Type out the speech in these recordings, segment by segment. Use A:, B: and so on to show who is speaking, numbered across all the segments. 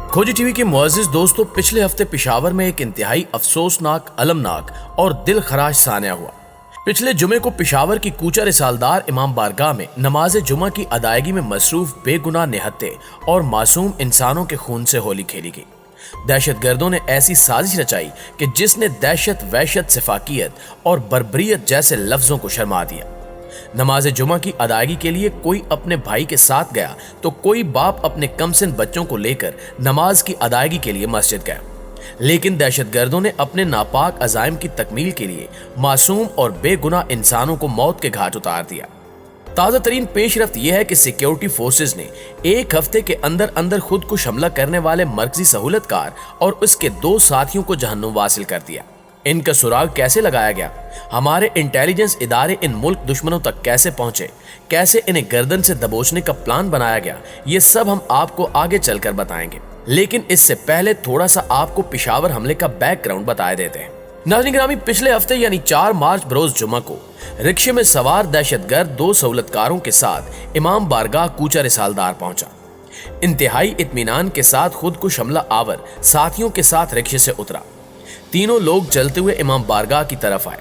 A: खोजी टीवी के मुअज़्ज़िज़ दोस्तों, पिछले हफ्ते पेशावर में एक इंतहाई अफसोसनाक, अलमनाक और दिल खराश सानिया हुआ। पिछले जुमे को पेशावर की कूचा रिसालदार इमाम बारगाह में नमाज जुमा की अदायगी में मसरूफ बेगुनाह निहत्ते और मासूम इंसानों के खून से होली खेली गई। दहशतगर्दों ने ऐसी साजिश रचाई कि जिसने दहशत, वहशत, सिफाकियत और बर्बरियत जैसे लफ्जों को शर्मा दिया। नमाज जुमा की अदायगी के लिए कोई अपने भाई के साथ गया तो कोई बाप अपने कमसिन बच्चों को लेकर नमाज की अदायगी के लिए मस्जिद गया, लेकिन दहशतगर्दों ने अपने नापाक अज़ाइम की तकमील के लिए मासूम और बेगुनाह इंसानों को मौत के घाट उतार दिया। ताज़ा तरीन पेशरफ्त यह है कि सिक्योरिटी फोर्सेज ने एक हफ्ते के अंदर अंदर खुद को हमला करने वाले मरकजी सहूलतकार और उसके 2 साथियों को जहन्नुम वासिल कर दिया। इनका सुराग कैसे लगाया गया, हमारे इंटेलिजेंस इदारे इन मुल्क दुश्मनों तक कैसे पहुंचे, कैसे इन्हें गर्दन से दबोचने का प्लान बनाया गया, ये सब हम आपको आगे चलकर बताएंगे। लेकिन इससे पहले थोड़ा सा आपको पेशावर हमले का बैकग्राउंड बताए देते हैं। नाज़रीन गिरामी, पिछले हफ्ते यानी 4 मार्च बरोज जुमा को रिक्शे में सवार दहशतगर्द 2 सहूलतकारों के साथ इमाम बारगाह कूचा रिसालदार पहुंचा। इंतहाई इत्मीनान के साथ खुद को हमला आवर साथियों के साथ रिक्शे से उतरा। तीनों लोग चलते हुए इमाम बारगाह की तरफ आए।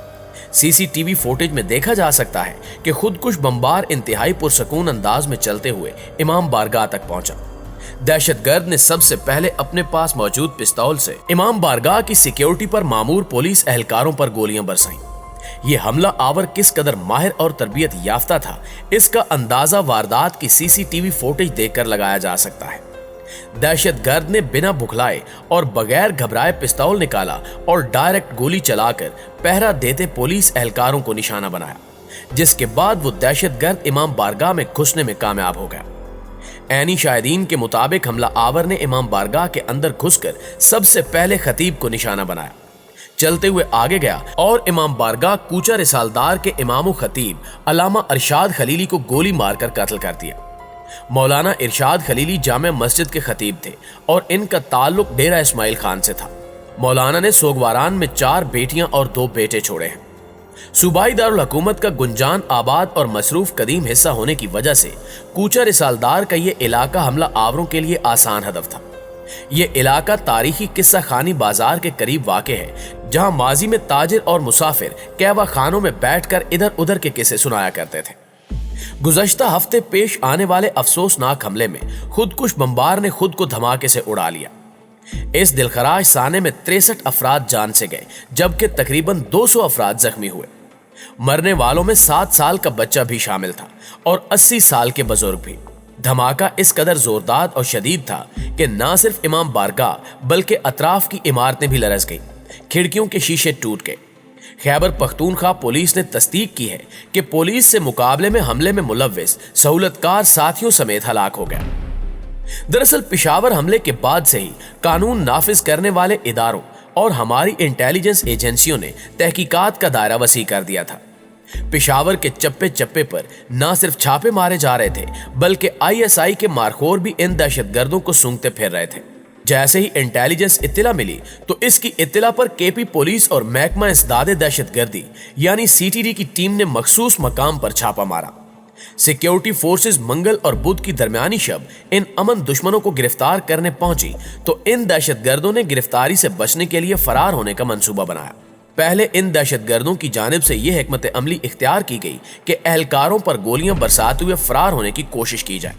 A: सीसीटीवी फुटेज में देखा जा सकता है कि खुदकुश बमबार इंतहाई पुरसकून अंदाज में चलते हुए इमाम बारगाह तक पहुंचा। दहशतगर्द ने सबसे पहले अपने पास मौजूद पिस्तौल से इमाम बारगाह की सिक्योरिटी पर मामूर पुलिस एहलकारों पर गोलियां बरसाईं। ये हमला आवर किस कदर माहिर और तरबियत याफ्ता था, इसका अंदाजा वारदात की सीसीटीवी फुटेज देखकर लगाया जा सकता है। दहशतगर्द ने बिना भुखलाए और बगैर घबराए पिस्तौल निकाला और डायरेक्ट गोली चलाकर पहरा देते पुलिस एहलकारों को निशाना बनाया, जिसके बाद वो दहशतगर्द इमाम बारगाह में घुसने में कामयाब हो गया। ऐनी शाहिदीन के मुताबिक हमला आवर ने इमाम बारगाह के अंदर घुसकर सबसे पहले खतीब को निशाना बनाया, चलते हुए आगे गया और इमाम बारगाह कूचा रिसालदार के इमाम खतीब अल्लामा इरशाद खलीली को गोली मारकर कत्ल कर दिया। मौलाना इरशाद खलीली जामे मस्जिद के खतीब थे और इनका ताल्लुक डेरा इस्माइल खान से था। मौलाना ने सोगवारान में 4 बेटियां और 2 बेटे छोड़े हैं। सूबाई दारुल हुकूमत का गुंजान आबाद और मसरूफ कदीम हिस्सा होने की वजह से कूचा रिसालदार का ये इलाका हमला आवरों के लिए आसान हदफ था। ये इलाका तारीखी किस्सा खानी बाजार के करीब वाक़ है, जहां माजी में ताजिर और मुसाफिर कहवा खानों में बैठकर इधर उधर के किस्से सुनाया करते थे। गुज़श्ता हफ्ते पेश आने वाले अफसोसनाक हमले में खुदकुश बमबार ने खुद को धमाके से उड़ा लिया। इस दिलखराश साने में 63 अफराद जान से गए, जबकि तकरीबन 200 अफराद जख्मी हुए। मरने वालों में 7 साल का बच्चा भी शामिल था और 80 साल के बुजुर्ग भी। धमाका इस कदर जोरदार और शदीद था कि न सिर्फ इमाम बारगाह बल्कि अतराफ की इमारतें भी लरस गई, खिड़कियों के शीशे टूट गए। खैबर पख्तूनख्वा पुलिस ने तस्दीक की है कि पुलिस से मुकाबले में हमले में मुलव्विस सहूलतकार साथियों समेत हलाक हो गया। दरअसल पेशावर हमले के बाद से ही कानून नाफिज करने वाले इदारों और हमारी इंटेलिजेंस एजेंसियों ने तहकीकात का दायरा वसी कर दिया था। पेशावर के चप्पे चप्पे पर न सिर्फ छापे मारे जा रहे थे, बल्कि ISI के मारखोर भी इन दहशतगर्दों को सूंघते फिर रहे थे। जैसे ही इंटेलिजेंस इत्तला मिली तो इसकी इत्तला पर केपी पुलिस और महकमा इंसदादे दहशतगर्दी यानी CTD की टीम ने मखसूस मकाम पर छापा मारा। सिक्योरिटी फोर्सेस मंगल और बुध की दरमियानी शब इन अमन दुश्मनों को गिरफ्तार करने पहुंची तो इन दहशतगर्दों ने गिरफ्तारी से बचने के लिए फरार होने का मंसूबा बनाया। पहले इन दहशतगर्दों की जानिब से यह हिकमत अमली इख्तियार की गई कि एहलकारों पर गोलियां बरसाते हुए फरार होने की कोशिश की जाए,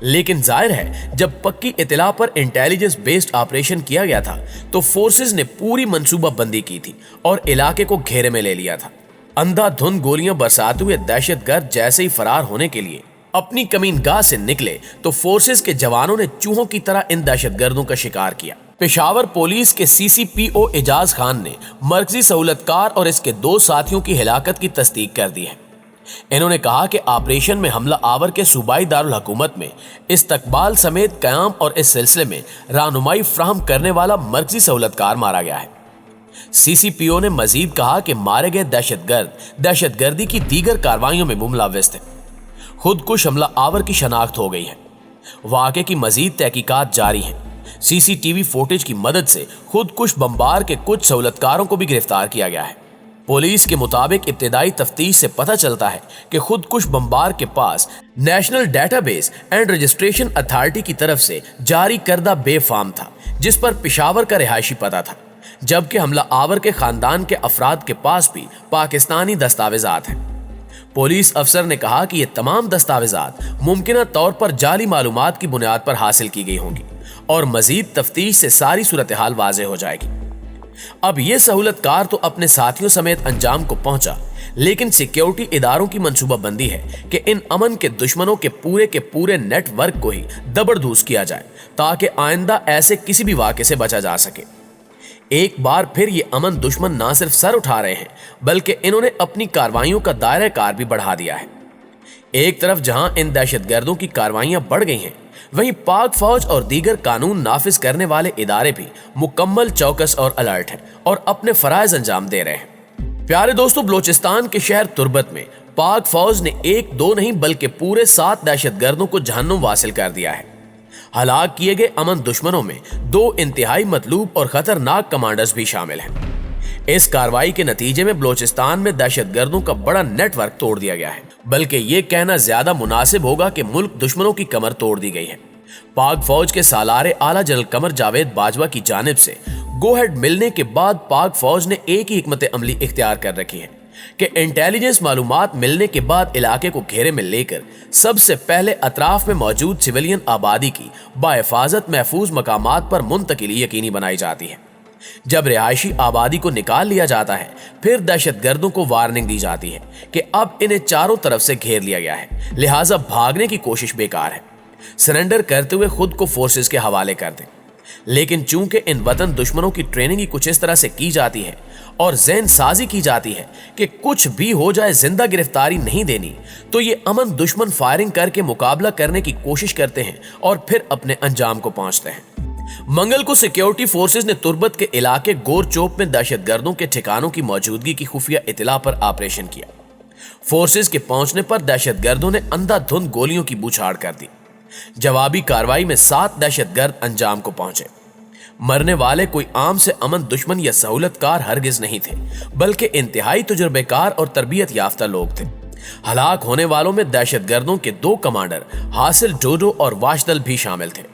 A: लेकिन जाहिर है जब पक्की इतला पर इंटेलिजेंस बेस्ड ऑपरेशन किया गया था तो फोर्सेस ने पूरी मंसूबा बंदी की थी और इलाके को घेरे में ले लिया था। अंधाधुंध गोलियां बरसाते हुए दहशतगर्द जैसे ही फरार होने के लिए अपनी कमीनगाह से निकले तो फोर्सेस के जवानों ने चूहों की तरह इन दहशतगर्दों का शिकार किया। पेशावर पुलिस के CCPO एजाज खान ने मरकजी सहूलतकार और इसके 2 साथियों की हिलाकत की तस्दीक कर दी है। इन्होंने कहा कि ऑपरेशन में हमला आवर के सूबाई दारुल हुकूमत में इस्तकबाल समेत क़याम और इस सिलसिले में रहनुमाई फ्राहम करने वाला मरकजी सहूलतकार मारा गया है। CCPO ने मजीद कहा कि मारे गए दहशतगर्द दहशतगर्दी की दीगर कार्रवाइयों में मुलव्विस थे। खुदकुश हमला आवर की शनाख्त हो गई है। वाक़े की मजीद तहकीकात जारी है। CCTV फुटेज की मदद से खुदकुश बमबार के कुछ सहूलतकारों को भी गिरफ्तार किया गया है। पुलिस के मुताबिक इब्तिदाई तफ्तीश से पता चलता है कि खुदकुश बमबार के पास national database and registration authority की तरफ से जारी करदा बे फार्म था, जिस पर पेशावर का रिहायशी पता था, जबकि हमला आवर के खानदान के अफराद के पास भी पाकिस्तानी दस्तावेजात हैं। पुलिस अफसर ने कहा कि ये तमाम दस्तावेजात मुमकिना तौर पर जाली मालूमात की बुनियाद पर हासिल की गई होंगी और मजीद तफ्तीश से सारी सूरत हाल वाज़ेह हो जाएगी। अब ये सहूलतकार तो अपने साथियों समेत अंजाम को पहुंचा, लेकिन सिक्योरिटी इदारों की मंसूबाबंदी है कि इन अमन के दुश्मनों के पूरे नेटवर्क को ही दबरदूस किया जाए ताकि आइंदा ऐसे किसी भी वाक़े से बचा जा सके। एक बार फिर ये अमन दुश्मन ना सिर्फ सर उठा रहे हैं, बल्कि इन्होंने अपनी कार्रवाइयों का दायरा कार भी बढ़ा दिया है। एक तरफ जहां इन दहशतगर्दों की कार्रवाइयां बढ़ गई हैं, वहीं पाक फौज और दीगर कानून नाफिज करने वाले इदारे भी मुकम्मल चौकस और अलर्ट हैं और अपने फराइज अंजाम दे रहे हैं। प्यारे दोस्तों, बलोचिस्तान के शहर तुर्बत में पाक फौज ने 1-2 नहीं बल्कि पूरे 7 दहशतगर्दों को जहन्नुम वासिल कर दिया है। हलाक किए गए अमन दुश्मनों में 2 इंतहाई मतलूब और खतरनाक कमांडर्स भी शामिल हैं। इस कार्रवाई के नतीजे में बलोचिस्तान में दहशतगर्दों का बड़ा नेटवर्क तोड़ दिया गया है, बल्कि ये कहना ज्यादा मुनासिब होगा कि मुल्क दुश्मनों की कमर तोड़ दी गई है। पाक फौज के सालारे आला जनरल कमर जावेद बाजवा की जानिब से गो हेड मिलने के बाद पाक फौज ने एक ही हिकमत अमली इख्तियार कर रखी है कि इंटेलिजेंस मालूमात मिलने के बाद इलाके को घेरे में लेकर सबसे पहले अतराफ में मौजूद सिविलियन आबादी की बाहिफाजत महफूज मकामात पर मुंतकिली यकीनी बनाई जाती है। जब रिहायशी आबादी को निकाल लिया जाता है, फिर दहशतगर्दों को वार्निंग दी जाती है कि अब इन्हें चारों तरफ से घेर लिया गया है, लिहाजा भागने की कोशिश बेकार है, सरेंडर करते हुए खुद को फोर्सेस के हवाले कर दें। लेकिन चूंकि इन वतन दुश्मनों की ट्रेनिंग ही कुछ इस तरह से की जाती है और ज़हन साजी की जाती है कि कुछ भी हो जाए जिंदा गिरफ्तारी नहीं देनी, तो ये अमन दुश्मन फायरिंग करके मुकाबला करने की कोशिश करते हैं और फिर अपने अंजाम को पहुंचते हैं। मंगल को सिक्योरिटी फोर्सेस ने तुर्बत के इलाके गोर चौक में दहशतगर्दों के ठिकानों की मौजूदगी की खुफिया इतला पर ऑपरेशन किया। फोर्सेस के पहुंचने पर दहशतगर्दों ने अंधाधुंध गोलियों की बौछार कर दी। जवाबी कार्रवाई में 7 दहशतगर्द अंजाम को पहुंचे। मरने वाले कोई आम से अमन दुश्मन या सहूलतकार हरगिज नहीं थे, बल्कि इंतहाई तजुर्बेकार और तरबियत याफ्ता लोग थे। हलाक होने वालों में दहशतगर्दों के 2 कमांडर हासिल डोडो और वाशदल भी शामिल थे।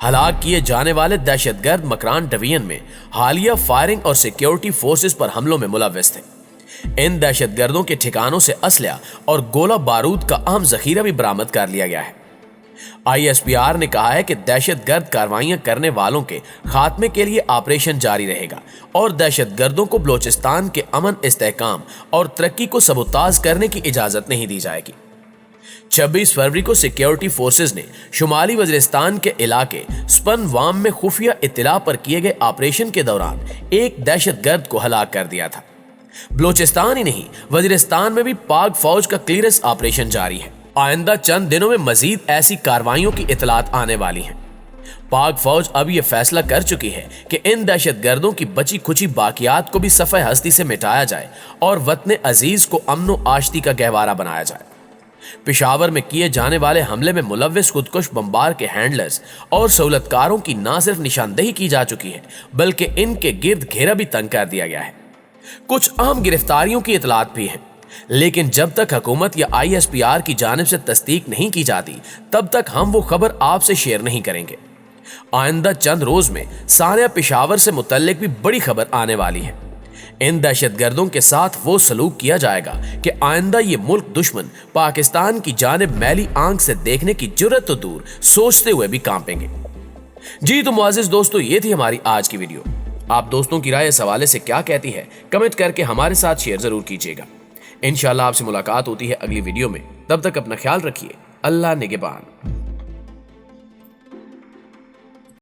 A: हलाक किए जाने वाले दहशतगर्द मकरान डिवीजन में हालिया फायरिंग और सिक्योरिटी फोर्सेस पर हमलों में मुलव्वस थे। इन दहशतगर्दों के ठिकानों से असलहा और गोला बारूद का अहम जखीरा भी बरामद कर लिया गया है। ISPR ने कहा है कि दहशतगर्द कार्रवाइयां करने वालों के खात्मे के लिए ऑपरेशन जारी रहेगा और दहशतगर्दों को बलोचिस्तान के अमन, इस्तेहकाम और तरक्की को सबूताज करने की इजाजत नहीं दी जाएगी। 26 फरवरी को सिक्योरिटी फोर्सेस ने शुमाली वजीरिस्तान के इलाके स्पन वाम में खुफिया इत्तला पर किए गए ऑपरेशन के दौरान एक दहशतगर्द को हलाक कर दिया था। बलोचिस्तान ही नहीं, वजीरिस्तान में भी पाक फौज का क्लियरेंस ऑपरेशन जारी है। आइंदा चंद दिनों में मजीद ऐसी कार्रवाइयों की इतलात आने वाली हैं। पाक फौज अब यह फैसला कर चुकी है कि इन दहशतगर्दों की बची खुची बाकियात को भी सफ़े हस्ती से मिटाया जाए और वतन अजीज को अमन व आश्ती का गहवारा बनाया जाए। पेशावर में किए जाने वाले हमले में मुलव्वस खुदकुश बमबार के हैंडलर्स और सहूलतकारों की न सिर्फ निशानदेही की जा चुकी है, बल्कि इनके गिर्द घेरा भी तंग कर दिया गया है। कुछ अहम गिरफ्तारियों की इतलात भी हैं, लेकिन जब तक हुकूमत या ISPR की जानिब से तस्दीक नहीं की जाती, तब तक हम वो खबर आपसे शेयर नहीं करेंगे। आइंदा चंद रोज में सानिया पेशावर से मुतल्लिक भी बड़ी खबर आने वाली है। इन दहशतगर्दों के साथ वो सलूक किया जाएगा कि आइंदा ये मुल्क दुश्मन पाकिस्तान की जानिब मैली आंख से देखने की जुर्रत तो दूर, सोचते हुए भी कांपेंगे। जी तो मुआज़िज़ दोस्तों, ये थी हमारी आज की वीडियो। आप दोस्तों की राय इस हवाले से क्या कहती है, कमेंट करके हमारे साथ शेयर जरूर कीजिएगा। इंशाल्लाह आपसे मुलाकात होती है अगली वीडियो में। तब तक अपना ख्याल रखिए। अल्लाह निगहबान।